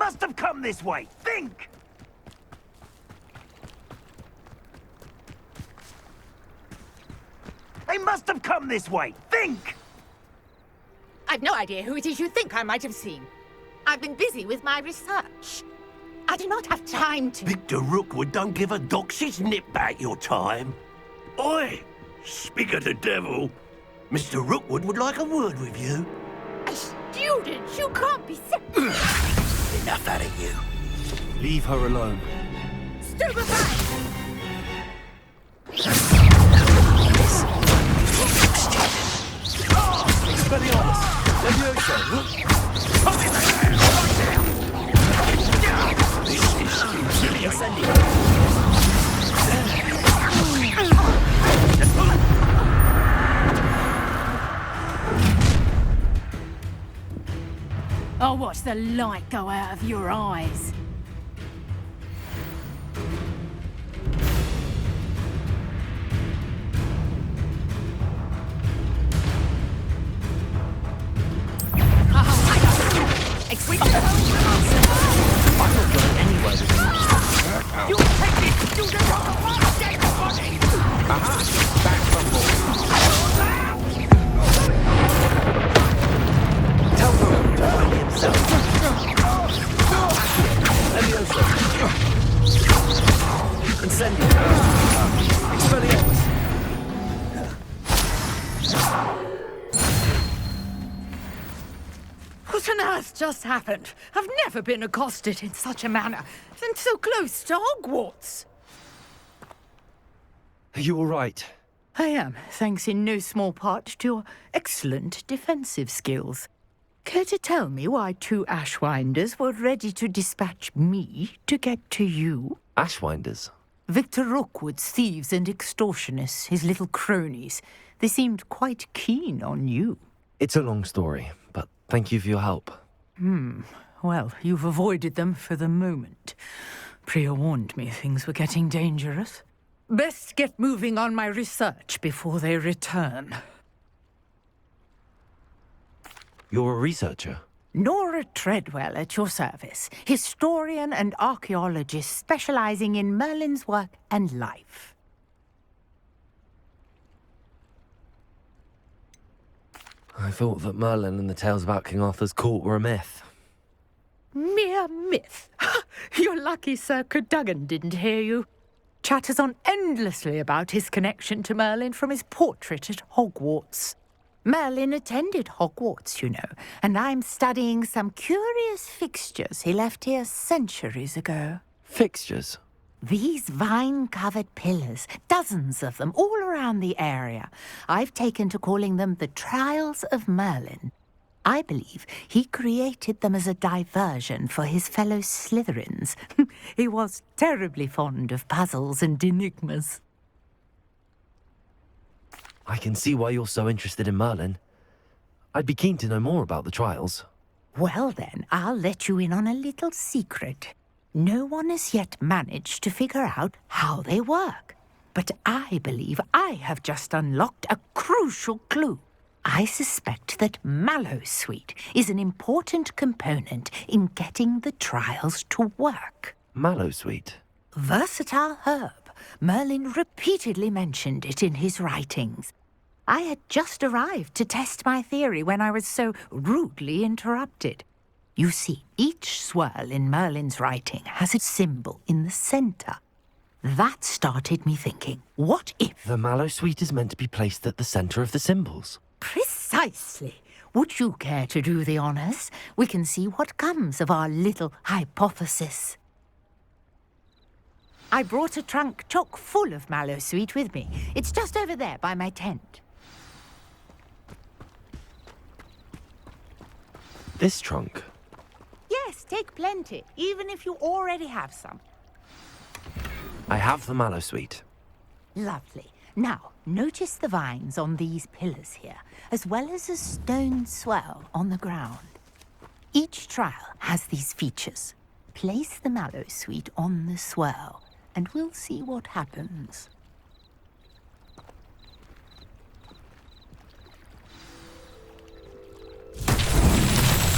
must have come this way! Think! They must have come this way! Think! I've no idea who it is you think I might have seen. I've been busy with my research. I do not have time to... Victor Rookwood don't give a doxy's nip back your time. Oi! Speak of the devil. Mr. Rookwood would like a word with you. A student? You can't be Enough out of you. Leave her alone. Stupefy! Expelliarmus! Levioso! I'll watch the light go out of your eyes. What on earth just happened? I've never been accosted in such a manner, and so close to Hogwarts. Are you all right? I am, thanks in no small part to your excellent defensive skills. Care to tell me why two Ashwinders were ready to dispatch me to get to you? Ashwinders? Victor Rookwood's thieves and extortionists, his little cronies. They seemed quite keen on you. It's a long story, but thank you for your help. Well, you've avoided them for the moment. Priya warned me things were getting dangerous. Best get moving on my research before they return. You're a researcher? Nora Treadwell at your service, historian and archaeologist specializing in Merlin's work and life. I thought that Merlin and the tales about King Arthur's court were a myth. Mere myth. You're lucky Sir Cadogan didn't hear you. Chatters on endlessly about his connection to Merlin from his portrait at Hogwarts. Merlin attended Hogwarts, you know, and I'm studying some curious fixtures he left here centuries ago. Fixtures? These vine-covered pillars, dozens of them, all around the area. I've taken to calling them the Trials of Merlin. I believe he created them as a diversion for his fellow Slytherins. He was terribly fond of puzzles and enigmas. I can see why you're so interested in Merlin. I'd be keen to know more about the trials. Well then, I'll let you in on a little secret. No one has yet managed to figure out how they work. But I believe I have just unlocked a crucial clue. I suspect that Mallowsweet is an important component in getting the trials to work. Mallowsweet? Versatile herb. Merlin repeatedly mentioned it in his writings. I had just arrived to test my theory when I was so rudely interrupted. You see, each swirl in Merlin's writing has a symbol in the centre. That started me thinking, what if... The Mallowsweet is meant to be placed at the centre of the symbols. Precisely. Would you care to do the honours? We can see what comes of our little hypothesis. I brought a trunk chock full of Mallowsweet with me. It's just over there by my tent. This trunk? Yes, take plenty, even if you already have some. I have the Mallowsweet. Lovely. Now, notice the vines on these pillars here, as well as a stone swell on the ground. Each trial has these features. Place the Mallowsweet on the swirl, and we'll see what happens.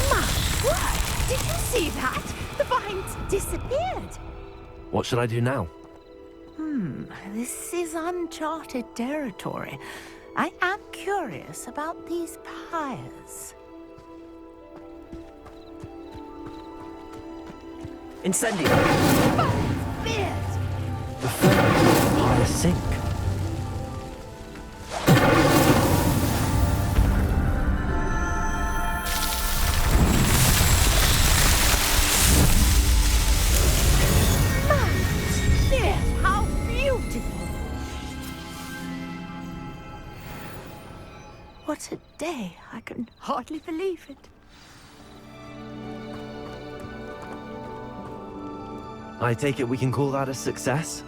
My word! Did you see that? The What should I do now? This is uncharted territory. I am curious about these pyres. Incendio! Beard! The third pyre sink. Beard, how beautiful! What a day. I can hardly believe it. I take it we can call that a success?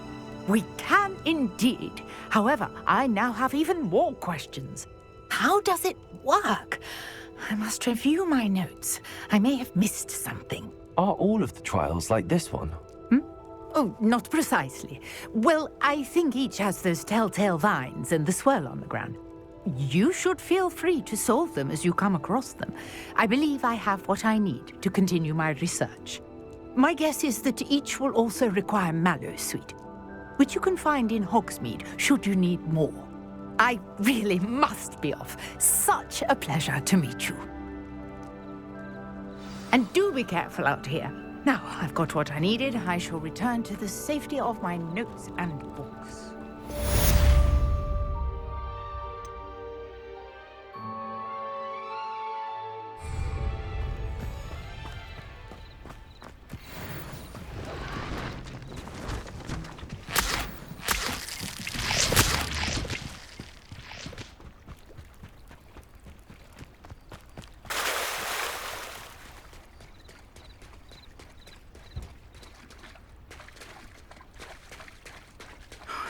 We can indeed. However, I now have even more questions. How does it work? I must review my notes. I may have missed something. Are all of the trials like this one? Oh, not precisely. Well, I think each has those telltale vines and the swirl on the ground. You should feel free to solve them as you come across them. I believe I have what I need to continue my research. My guess is that each will also require mallow sweet, which you can find in Hogsmeade should you need more. I really must be off. Such a pleasure to meet you. And do be careful out here. Now, I've got what I needed. I shall return to the safety of my notes and books.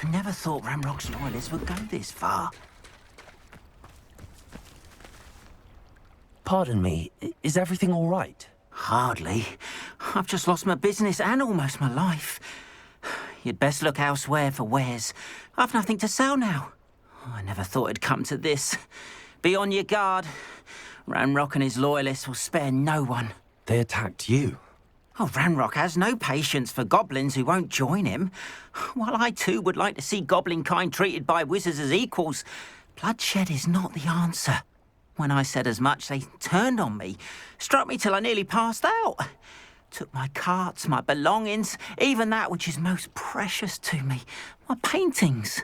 I never thought Ramrock's loyalists would go this far. Pardon me, is everything all right? Hardly. I've just lost my business and almost my life. You'd best look elsewhere for wares. I've nothing to sell now. I never thought it'd come to this. Be on your guard. Ranrock and his loyalists will spare no one. They attacked you. Oh, Ranrock has no patience for goblins who won't join him. While I too would like to see goblin kind treated by wizards as equals, bloodshed is not the answer. When I said as much, they turned on me, struck me till I nearly passed out. Took my carts, my belongings, even that which is most precious to me, my paintings.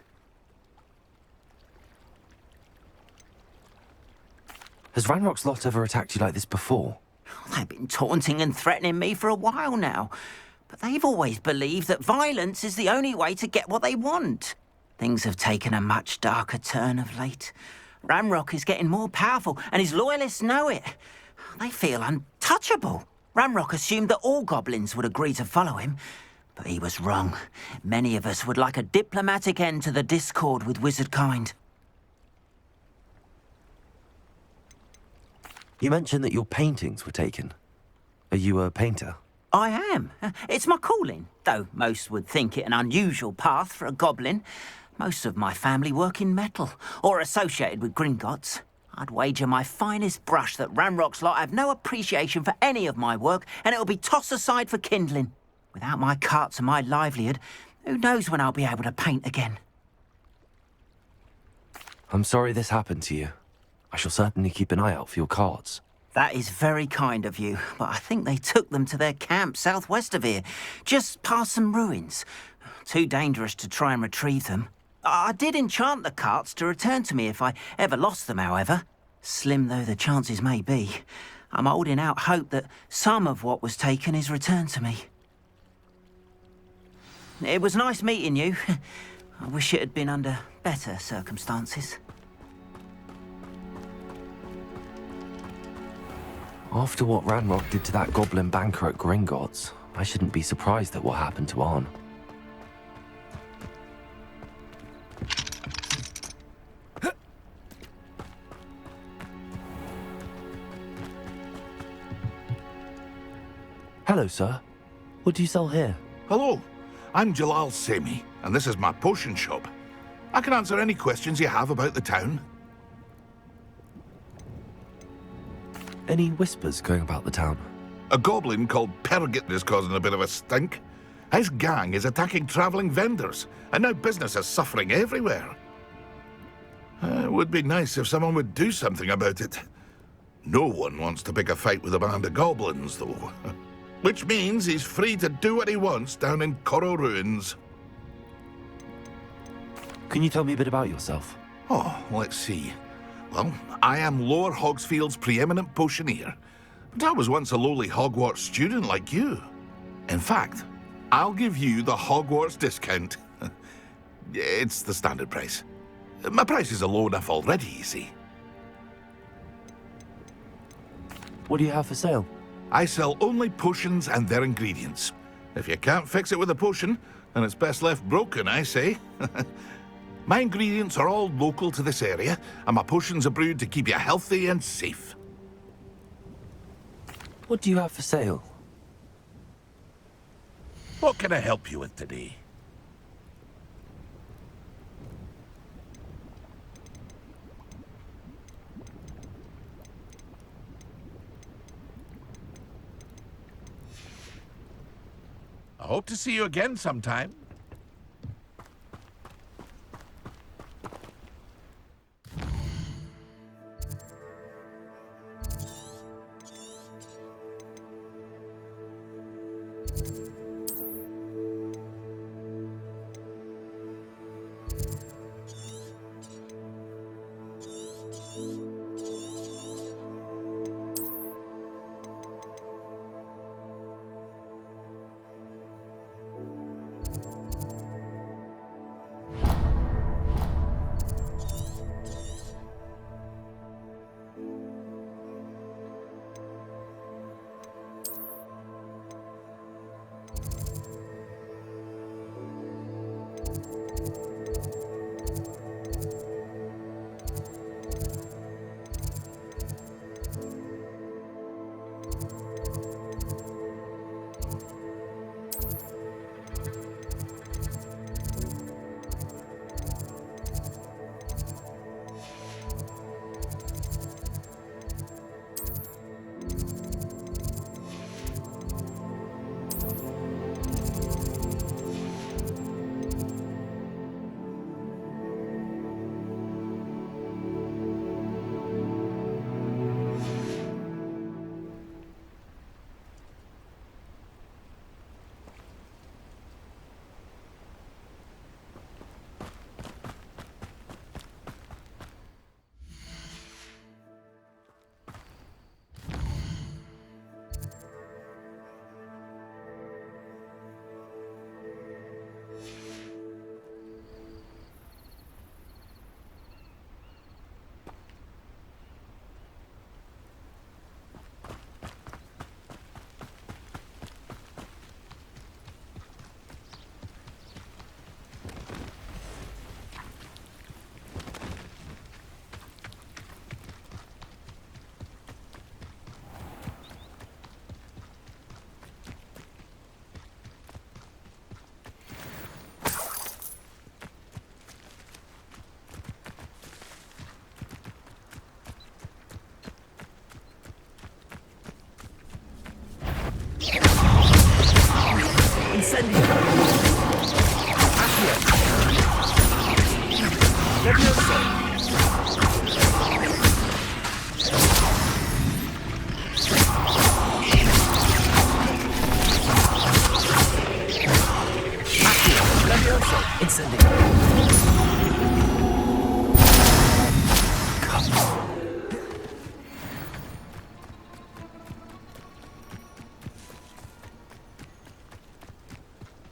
Has Ranrock's lot ever attacked you like this before? They've been taunting and threatening me for a while now, but they've always believed that violence is the only way to get what they want. Things have taken a much darker turn of late. Ranrock is getting more powerful, and his loyalists know it. They feel untouchable. Ranrock assumed that all goblins would agree to follow him, but he was wrong. Many of us would like a diplomatic end to the discord with wizard kind. You mentioned that your paintings were taken. Are you a painter? I am. It's my calling, though most would think it an unusual path for a goblin. Most of my family work in metal, or associated with Gringotts. I'd wager my finest brush that Ranrock's lot have no appreciation for any of my work, and it'll be tossed aside for kindling. Without my carts and my livelihood, who knows when I'll be able to paint again. I'm sorry this happened to you. I shall certainly keep an eye out for your cards. That is very kind of you, but I think they took them to their camp southwest of here, just past some ruins. Too dangerous to try and retrieve them. I did enchant the carts to return to me if I ever lost them, however. Slim though the chances may be, I'm holding out hope that some of what was taken is returned to me. It was nice meeting you. I wish it had been under better circumstances. After what Ranrock did to that goblin banker at Gringotts, I shouldn't be surprised at what happened to Arn. Hello, sir. What do you sell here? Hello, I'm Jalal Semi, and this is my potion shop. I can answer any questions you have about the town. Any whispers going about the town? A goblin called Pergit is causing a bit of a stink. His gang is attacking travelling vendors, and now business is suffering everywhere. It would be nice if someone would do something about it. No one wants to pick a fight with a band of goblins, though. Which means he's free to do what he wants down in Coral Ruins. Can you tell me a bit about yourself? Oh, let's see. Well, I am Lower Hogsfield's preeminent potioneer, but I was once a lowly Hogwarts student like you. In fact, I'll give you the Hogwarts discount. It's the standard price. My prices are low enough already, you see. What do you have for sale? I sell only potions and their ingredients. If you can't fix it with a potion, then it's best left broken, I say. My ingredients are all local to this area, and my potions are brewed to keep you healthy and safe. What do you have for sale? What can I help you with today? I hope to see you again sometime.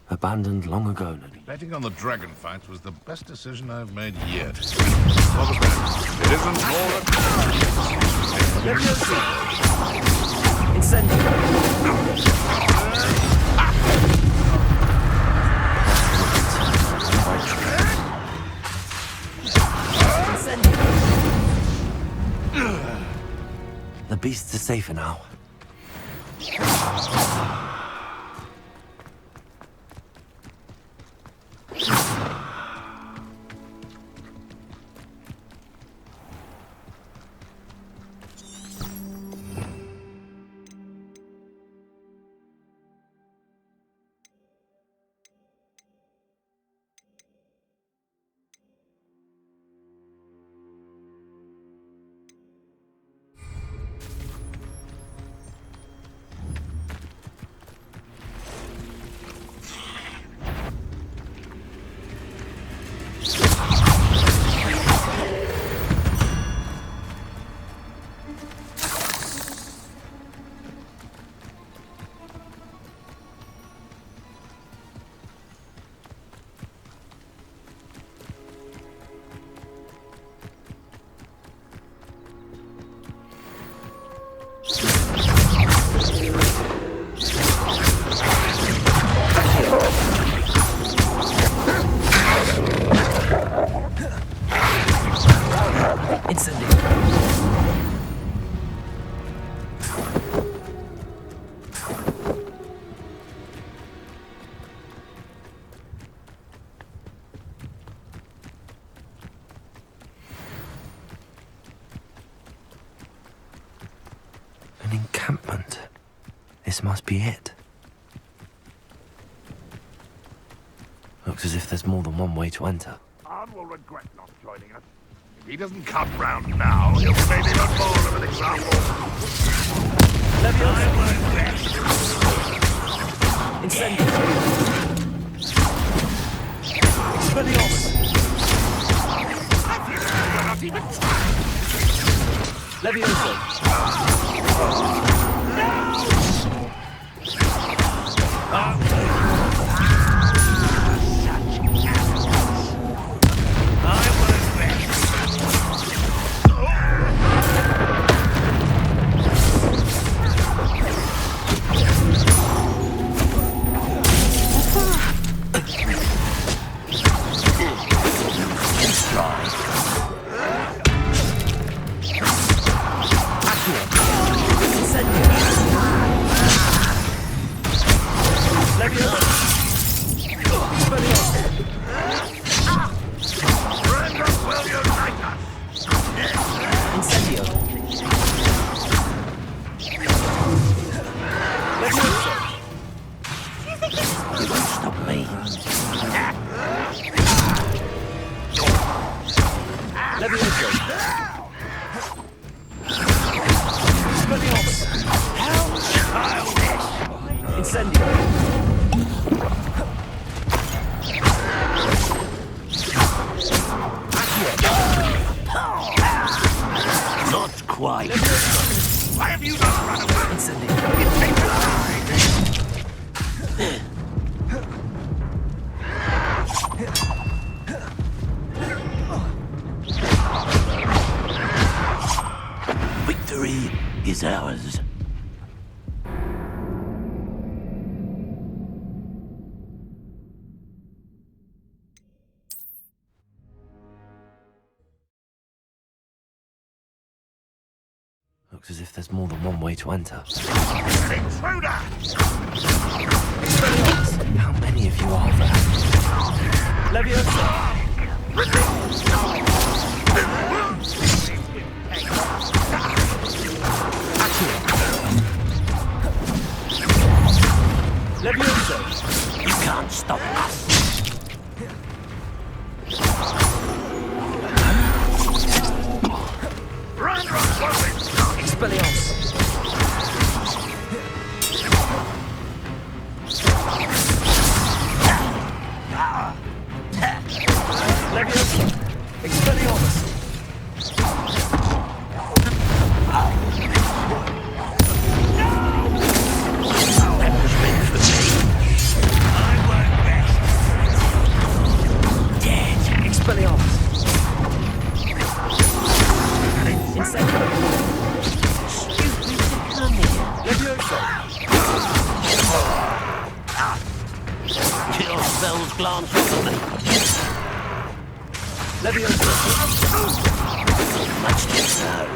Abandoned long ago, Nani. Betting on the dragon fight was the best decision I've made yet. What was that? It isn't The beasts are safer now. An encampment. This must be it. Looks as if there's more than one way to enter. Arn will regret not joining us. If he doesn't come round now, he'll be made even more of an example. Not quite. Why have you not run away? Victory is ours. Looks as if there's more than one way to enter. An intruder! How many of you are You can't stop us. Run, run, Your spells glance off me. Much too slow.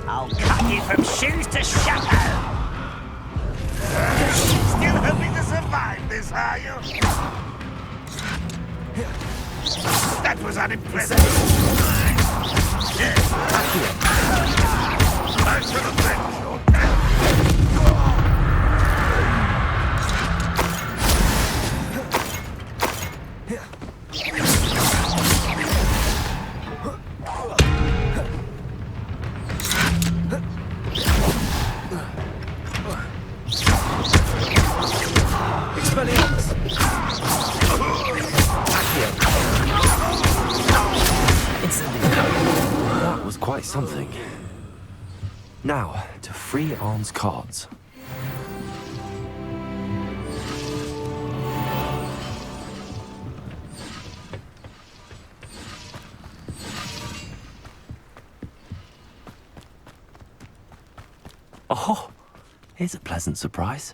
I'll cut you from shoes to shadow. Still hoping to survive this, are you? That was unimpressive. I should have been your That was quite something. Now, to free Arn's cards. Oh, here's a pleasant surprise.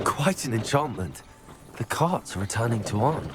Quite an enchantment. The carts are returning to Arn.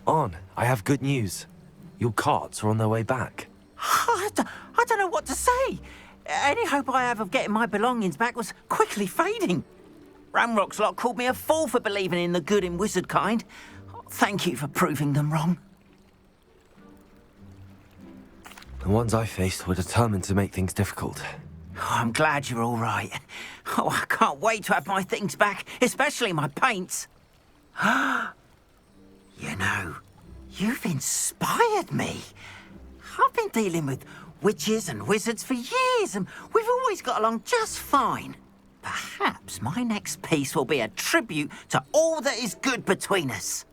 Arn, I have good news. Your carts are on their way back. I don't know what to say. Any hope I have of getting my belongings back was quickly fading. Ramrock's lot called me a fool for believing in the good in wizard kind. Thank you for proving them wrong. The ones I faced were determined to make things difficult. Oh, I'm glad you're all right. Oh, I can't wait to have my things back, especially my paints. You know, you've inspired me. I've been dealing with witches and wizards for years, and we've always got along just fine. Perhaps my next piece will be a tribute to all that is good between us.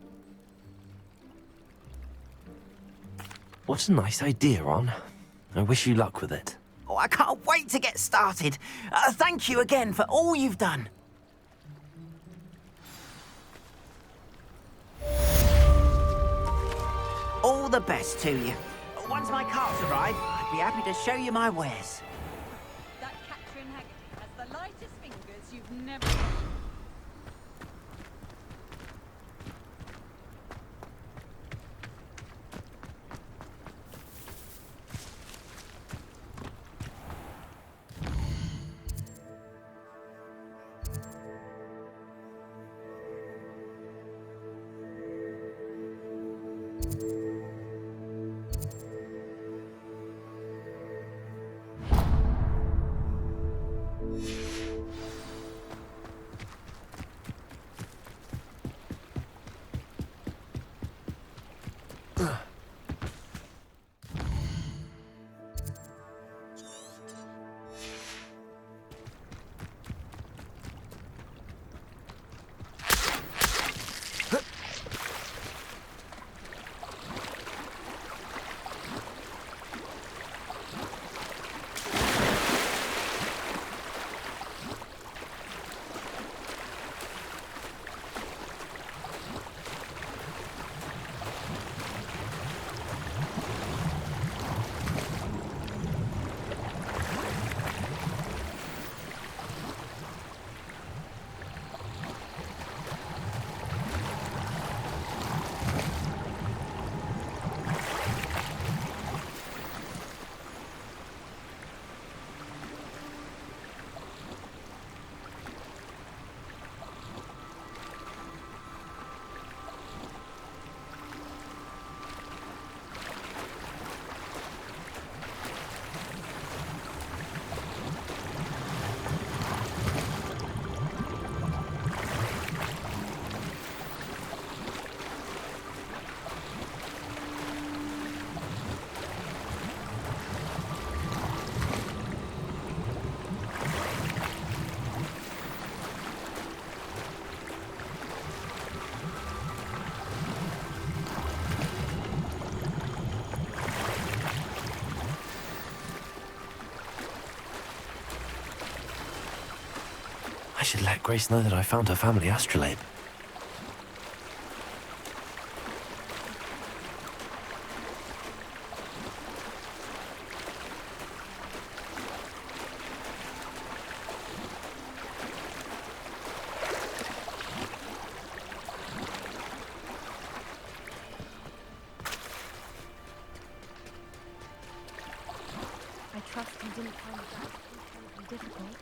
What a nice idea, Arn. I wish you luck with it. Oh, I can't wait to get started. Thank you again for all you've done. All the best to you. Once my carts arrive, I'd be happy to show you my wares. That Catherine Haggerty has the lightest fingers you've never seen. I should let Grace know that I found her family astrolabe. I trust you didn't find that incredibly difficult.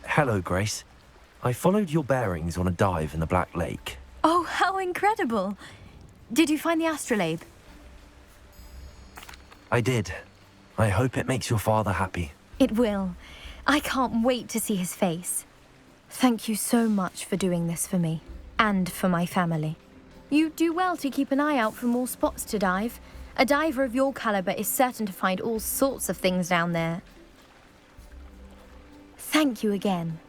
Hello, Grace. I followed your bearings on a dive in the Black Lake. Oh, how incredible! Did you find the astrolabe? I did. I hope it makes your father happy. It will. I can't wait to see his face. Thank you so much for doing this for me, and for my family. You do well to keep an eye out for more spots to dive. A diver of your caliber is certain to find all sorts of things down there. Thank you again,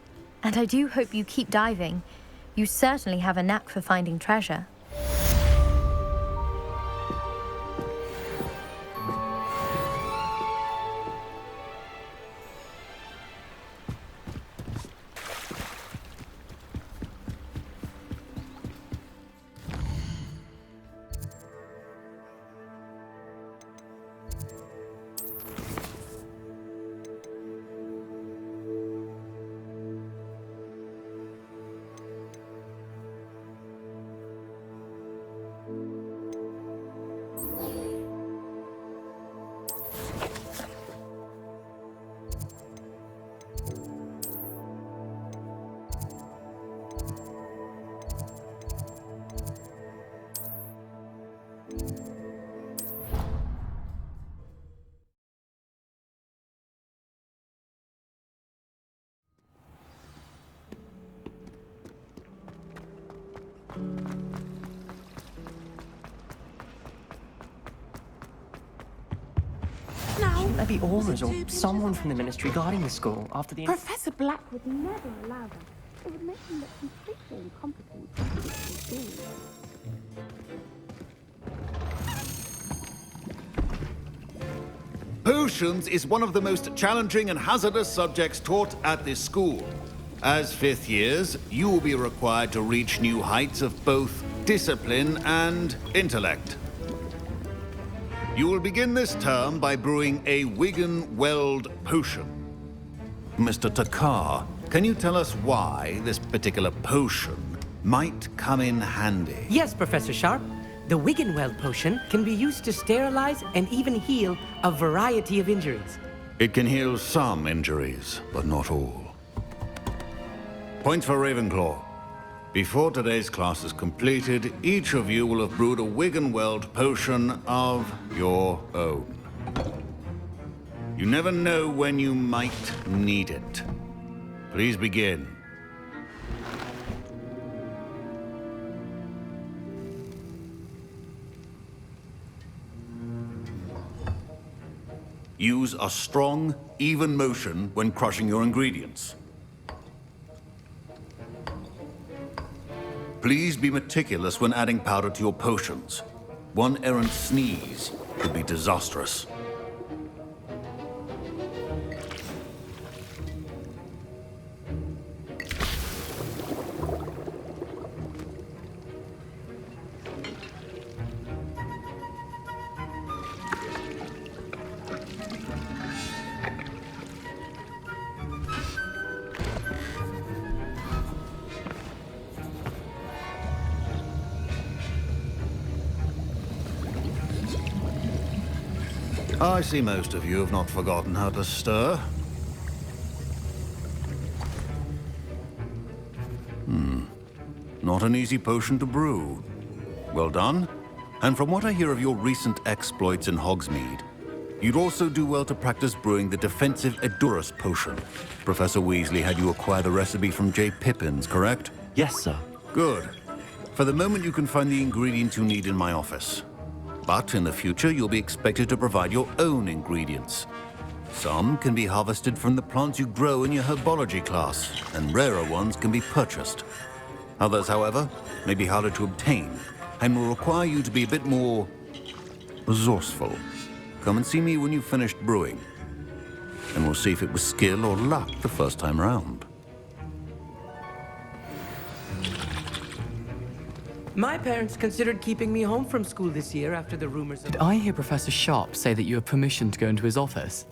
and I do hope you keep diving. You certainly have a knack for finding treasure. Shouldn't there be aurors or someone from the ministry guarding the school after the... Professor Black would never allow that. It would make him look completely incompetent to teach in school. Potions is one of the most challenging and hazardous subjects taught at this school. As fifth years, you will be required to reach new heights of both discipline and intellect. You will begin this term by brewing a Wigan-Weld potion. Mr. Takar, can you tell us why this particular potion might come in handy? Yes, Professor Sharp. The Wigan-Weld potion can be used to sterilize and even heal a variety of injuries. It can heal some injuries, but not all. Points for Ravenclaw. Before today's class is completed, each of you will have brewed a Wigan-Weld potion of your own. You never know when you might need it. Please begin. Use a strong, even motion when crushing your ingredients. Please be meticulous when adding powder to your potions. One errant sneeze could be disastrous. I see most of you have not forgotten how to stir. Not an easy potion to brew. Well done. And from what I hear of your recent exploits in Hogsmeade, you'd also do well to practice brewing the defensive Edurus potion. Professor Weasley had you acquire the recipe from J. Pippins, correct? Yes, sir. Good. For the moment, you can find the ingredients you need in my office. But in the future, you'll be expected to provide your own ingredients. Some can be harvested from the plants you grow in your herbology class, and rarer ones can be purchased. Others, however, may be harder to obtain and will require you to be a bit more resourceful. Come and see me when you've finished brewing, and we'll see if it was skill or luck the first time round. My parents considered keeping me home from school this year after the rumors of... Did I hear Professor Sharp say that you have permission to go into his office?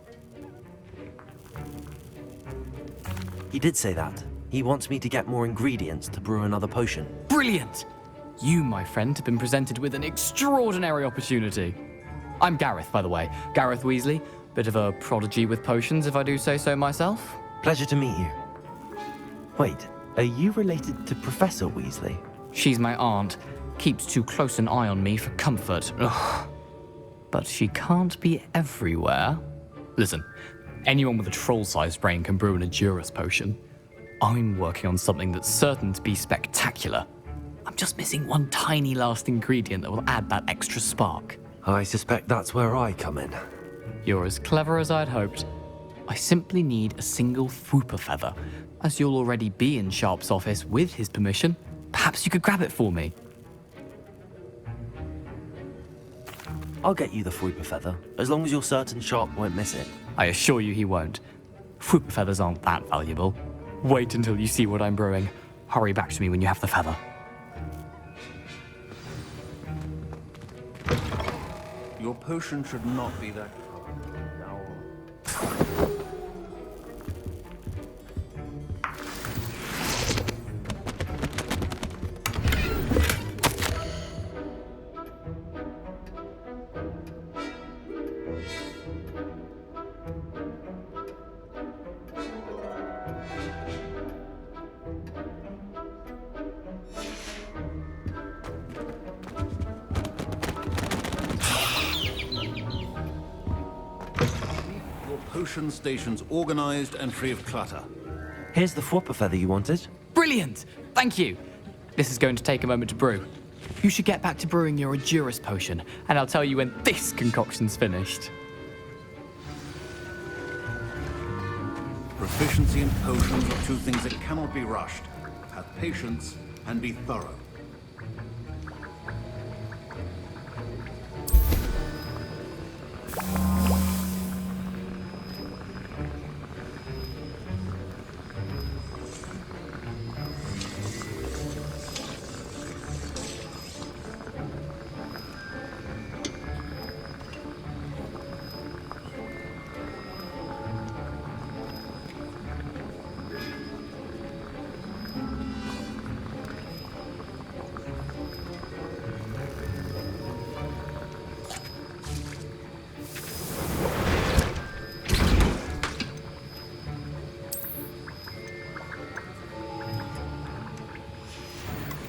He did say that. He wants me to get more ingredients to brew another potion. Brilliant! You, my friend, have been presented with an extraordinary opportunity. I'm Gareth, by the way. Gareth Weasley. Bit of a prodigy with potions, if I do say so myself. Pleasure to meet you. Wait, are you related to Professor Weasley? She's my aunt. Keeps too close an eye on me for comfort. Ugh. But she can't be everywhere. Listen, anyone with a troll-sized brain can brew an Edurus potion. I'm working on something that's certain to be spectacular. I'm just missing one tiny last ingredient that will add that extra spark. I suspect that's where I come in. You're as clever as I'd hoped. I simply need a single Fwooper feather. As you'll already be in Sharp's office with his permission, perhaps you could grab it for me. I'll get you the Fwooper feather, as long as you're certain Sharp won't miss it. I assure you he won't. Fwooper feathers aren't that valuable. Wait until you see what I'm brewing. Hurry back to me when you have the feather. Your potion should not be that potion stations organized and free of clutter. Here's the Fwooper feather you wanted. Brilliant! Thank you! This is going to take a moment to brew. You should get back to brewing your Edurus potion, and I'll tell you when this concoction's finished. Proficiency in potions are two things that cannot be rushed. Have patience and be thorough.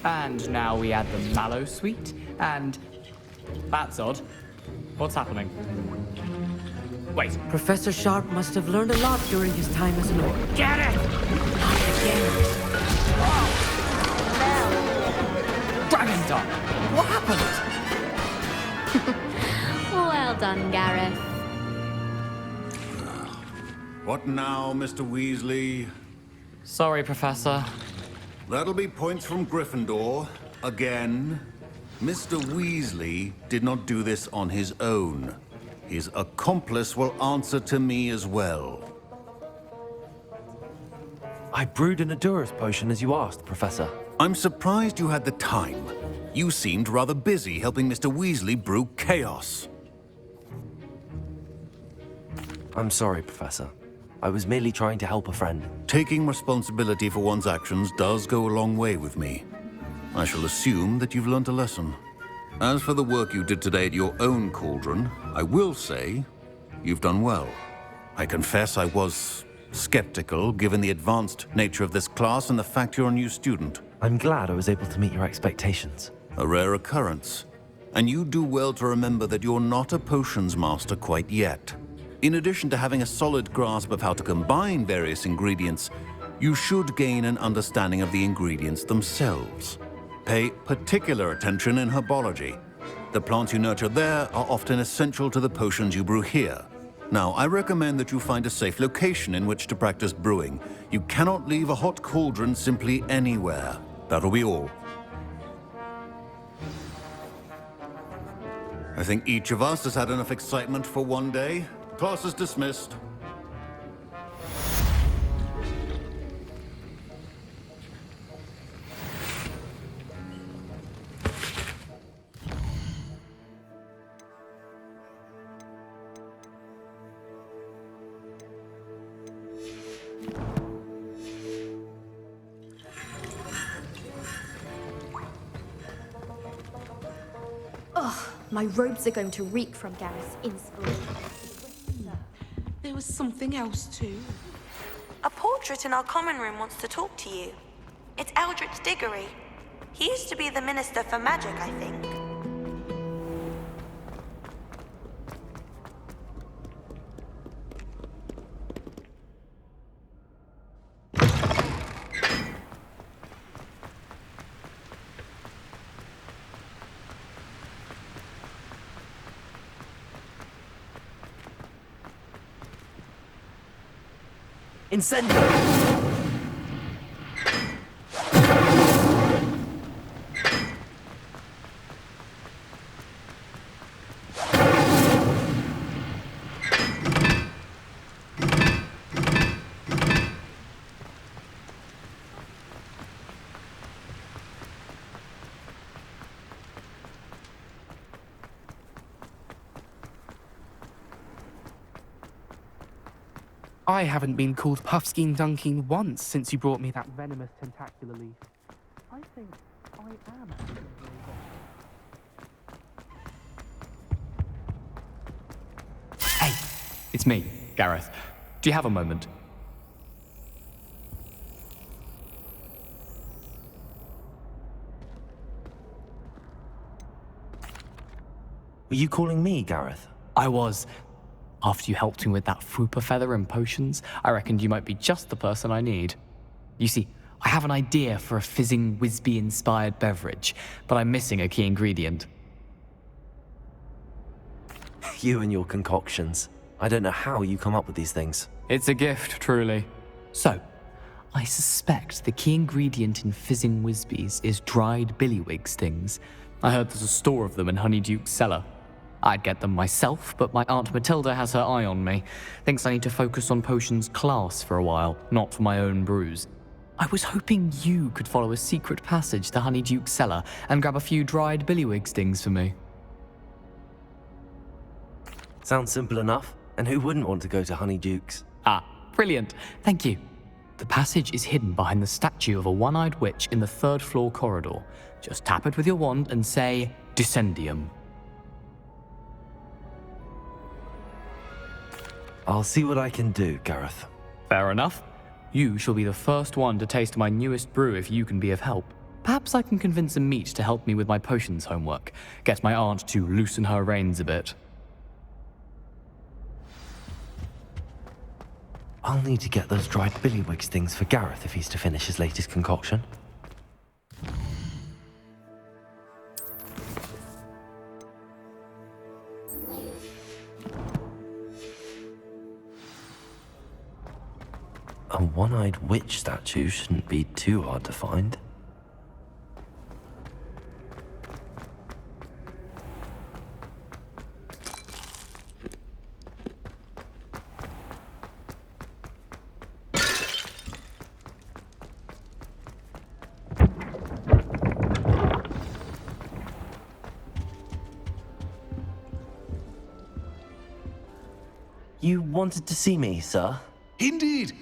And now we add the mallow sweet, and... That's odd. What's happening? Wait. Professor Sharp must have learned a lot during his time as an orc. Get it! Dragon Dog! What happened? Well done, Gareth. What now, Mr. Weasley? Sorry, Professor. That'll be points from Gryffindor. Again. Mr. Weasley did not do this on his own. His accomplice will answer to me as well. I brewed an Edurus potion as you asked, Professor. I'm surprised you had the time. You seemed rather busy helping Mr. Weasley brew chaos. I'm sorry, Professor. I was merely trying to help a friend. Taking responsibility for one's actions does go a long way with me. I shall assume that you've learnt a lesson. As for the work you did today at your own cauldron, I will say you've done well. I confess I was skeptical, given the advanced nature of this class and the fact you're a new student. I'm glad I was able to meet your expectations. A rare occurrence. And you do well to remember that you're not a potions master quite yet. In addition to having a solid grasp of how to combine various ingredients, you should gain an understanding of the ingredients themselves. Pay particular attention in herbology. The plants you nurture there are often essential to the potions you brew here. Now, I recommend that you find a safe location in which to practice brewing. You cannot leave a hot cauldron simply anywhere. That'll be all. I think each of us has had enough excitement for one day. Class is dismissed. My robes are going to reek from Gareth's inspiration. There was something else too. A portrait in our common room wants to talk to you. It's Eldritch Diggory. He used to be the Minister for Magic, I think. Incendio! I haven't been called Puffskein Dunking once since you brought me that venomous tentacular leaf. I think I am actually Hey, it's me, Gareth. Do you have a moment? Were you calling me, Gareth? I was. After you helped me with that Fupa feather and potions, I reckoned you might be just the person I need. You see, I have an idea for a fizzing Whizbee-inspired beverage, but I'm missing a key ingredient. You and your concoctions. I don't know how you come up with these things. It's a gift, truly. So, I suspect the key ingredient in fizzing Whizbees is dried billywig stings. I heard there's a store of them in Honeyduke's cellar. I'd get them myself, but my Aunt Matilda has her eye on me. Thinks I need to focus on potions class for a while, not for my own brews. I was hoping you could follow a secret passage to Honeyduke's cellar and grab a few dried billywig stings for me. Sounds simple enough. And who wouldn't want to go to Honeyduke's? Ah, brilliant. Thank you. The passage is hidden behind the statue of a one-eyed witch in the third-floor corridor. Just tap it with your wand and say, Descendium. I'll see what I can do, Gareth. Fair enough. You shall be the first one to taste my newest brew if you can be of help. Perhaps I can convince a meat to help me with my potions homework. Get my aunt to loosen her reins a bit. I'll need to get those dried billywig stings for Gareth if he's to finish his latest concoction. A one-eyed witch statue shouldn't be too hard to find. You wanted to see me, sir? Indeed.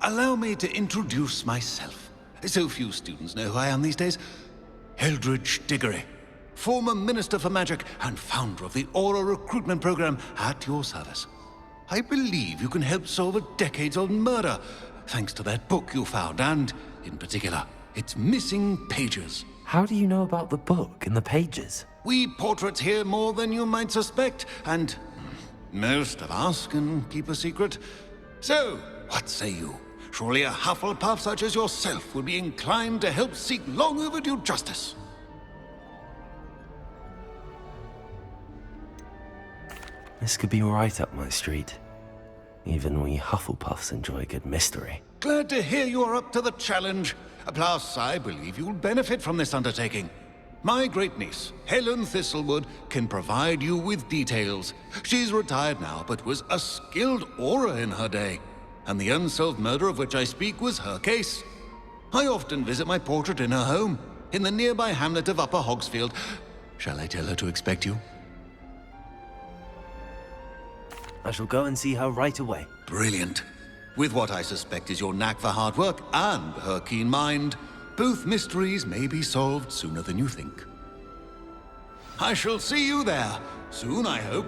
Allow me to introduce myself. So few students know who I am these days. Eldritch Diggory, former Minister for Magic and founder of the Aura recruitment program at your service. I believe you can help solve a decades-old murder, thanks to that book you found, and, in particular, its missing pages. How do you know about the book and the pages? We portraits hear more than you might suspect, and most of us can keep a secret. So, what say you? Surely a Hufflepuff such as yourself would be inclined to help seek long overdue justice. This could be right up my street. Even we Hufflepuffs enjoy a good mystery. Glad to hear you are up to the challenge. Plus, I believe you'll benefit from this undertaking. My great-niece, Helen Thistlewood, can provide you with details. She's retired now, but was a skilled aura in her day. And the unsolved murder of which I speak was her case. I often visit my portrait in her home, in the nearby hamlet of Upper Hogsfield. Shall I tell her to expect you? I shall go and see her right away. Brilliant. With what I suspect is your knack for hard work and her keen mind, both mysteries may be solved sooner than you think. I shall see you there, soon I hope.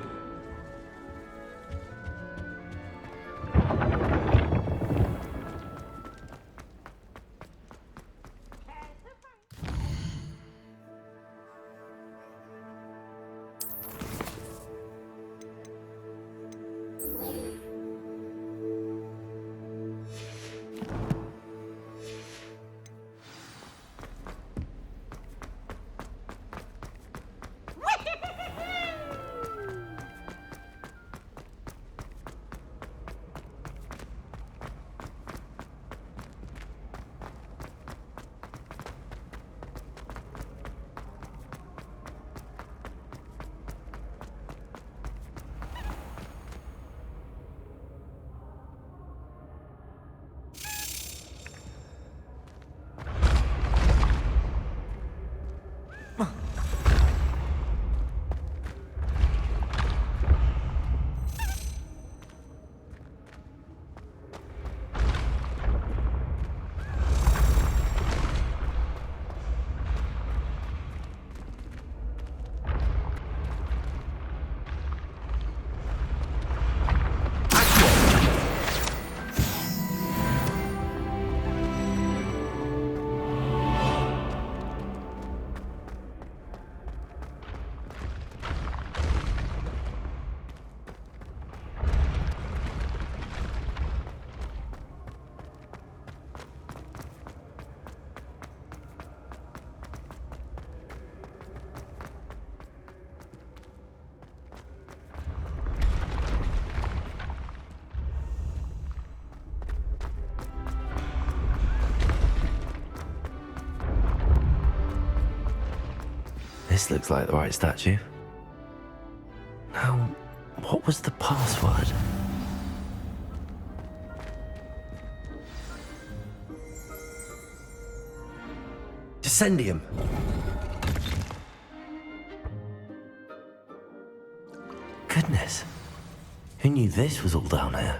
This looks like the right statue. Now, what was the password? Descendium. Goodness. Who knew this was all down here?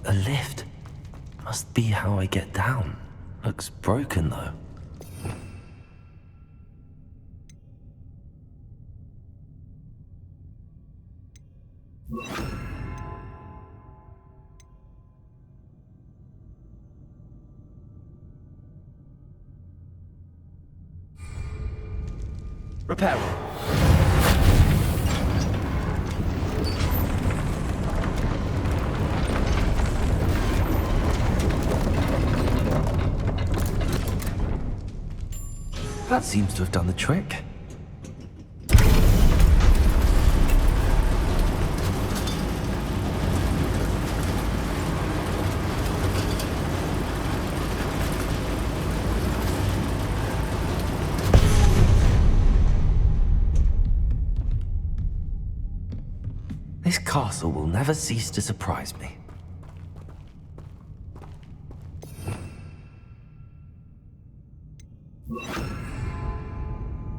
A lift. Must be how I get down. Looks broken though. Repair. That seems to have done the trick. This castle will never cease to surprise me.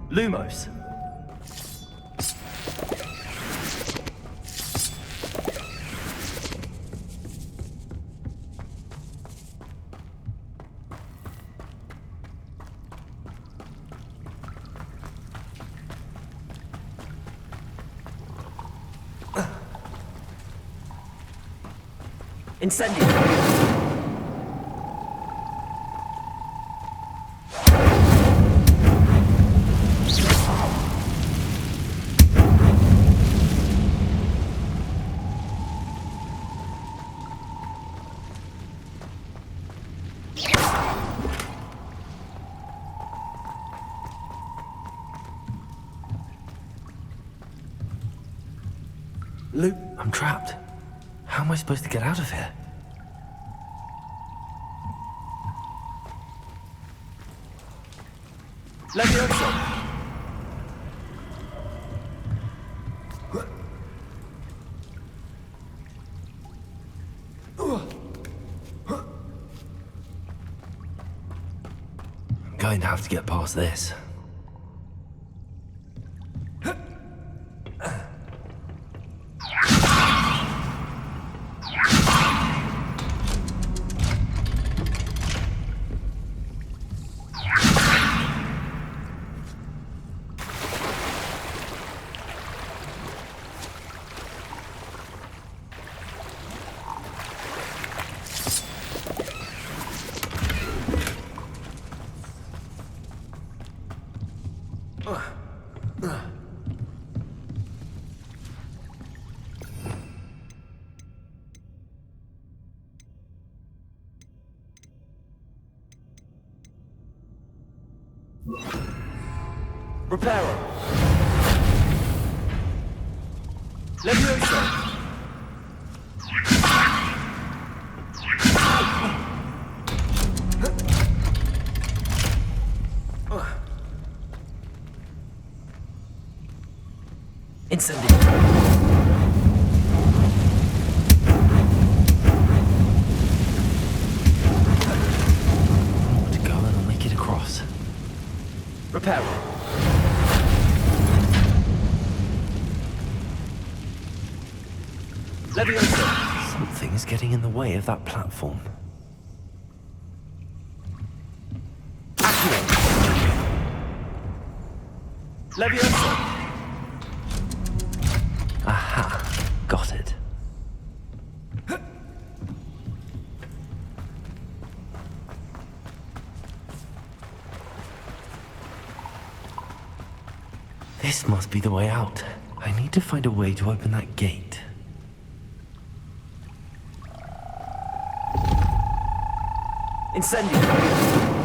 Lumos. Incendio. Luke, I'm trapped. How am I supposed to get out of here? Levioso! I'm going to have to get past this. Reparo! Levioso! Incendio! To go and I'll make it across. Reparo! Levioso! Something is getting in the way of that platform. Levioso! Aha, got it. This must be the way out. I need to find a way to open that gate. Incendio!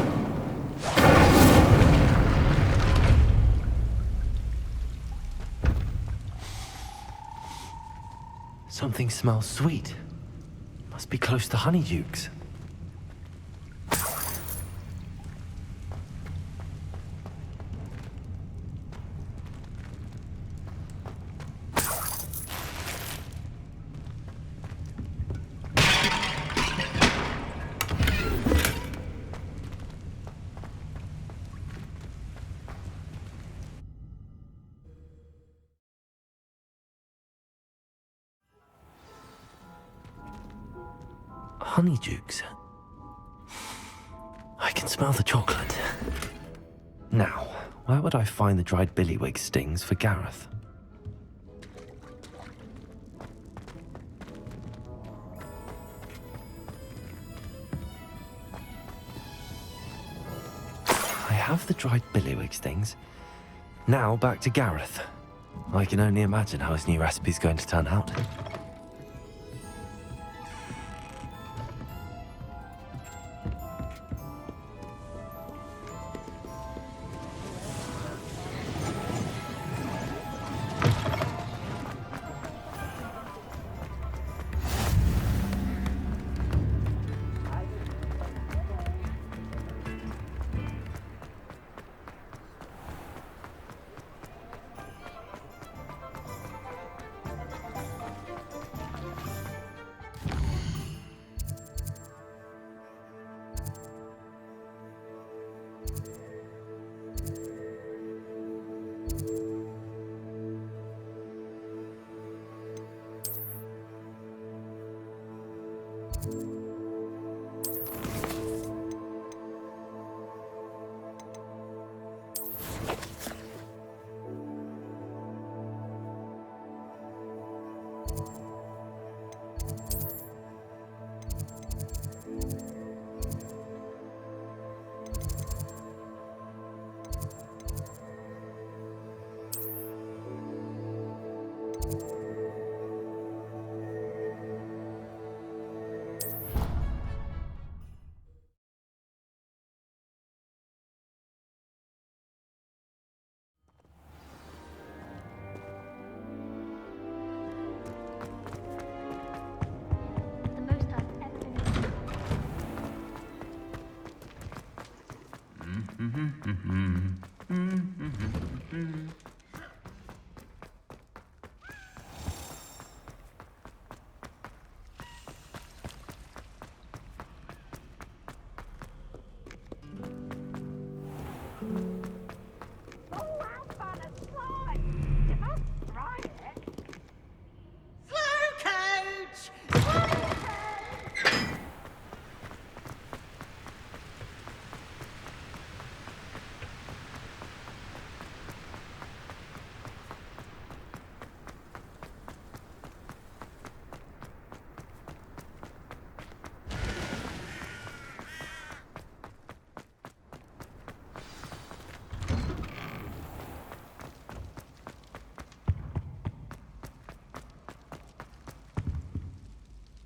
Something smells sweet. Must be close to Honeydukes. Honeydukes. I can smell the chocolate. Now, where would I find the dried billywig stings for Gareth? I have the dried billywig stings. Now back to Gareth. I can only imagine how his new recipe's going to turn out.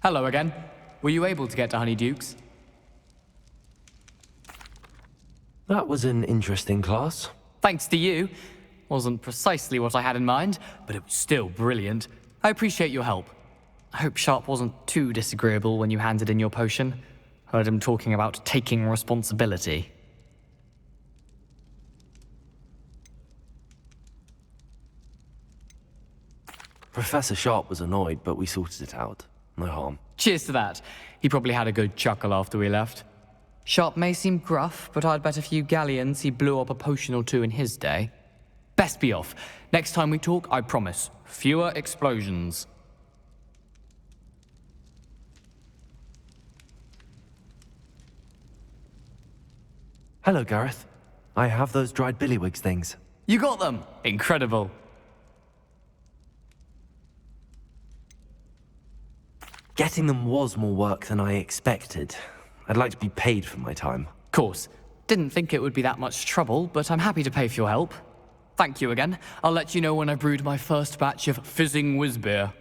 Hello again. Were you able to get to Honeyduke's? That was an interesting class. Thanks to you. Wasn't precisely what I had in mind, but it was still brilliant. I appreciate your help. I hope Sharp wasn't too disagreeable when you handed in your potion. Heard him talking about taking responsibility. Professor Sharp was annoyed, but we sorted it out. No harm. Cheers to that. He probably had a good chuckle after we left. Sharp may seem gruff, but I'd bet a few galleons he blew up a potion or two in his day. Best be off. Next time we talk, I promise, fewer explosions. Hello, Gareth. I have those dried billywigs things. You got them! Incredible. Getting them was more work than I expected. I'd like to be paid for my time. Course. Didn't think it would be that much trouble, but I'm happy to pay for your help. Thank you again. I'll let you know when I brewed my first batch of fizzing whiz beer.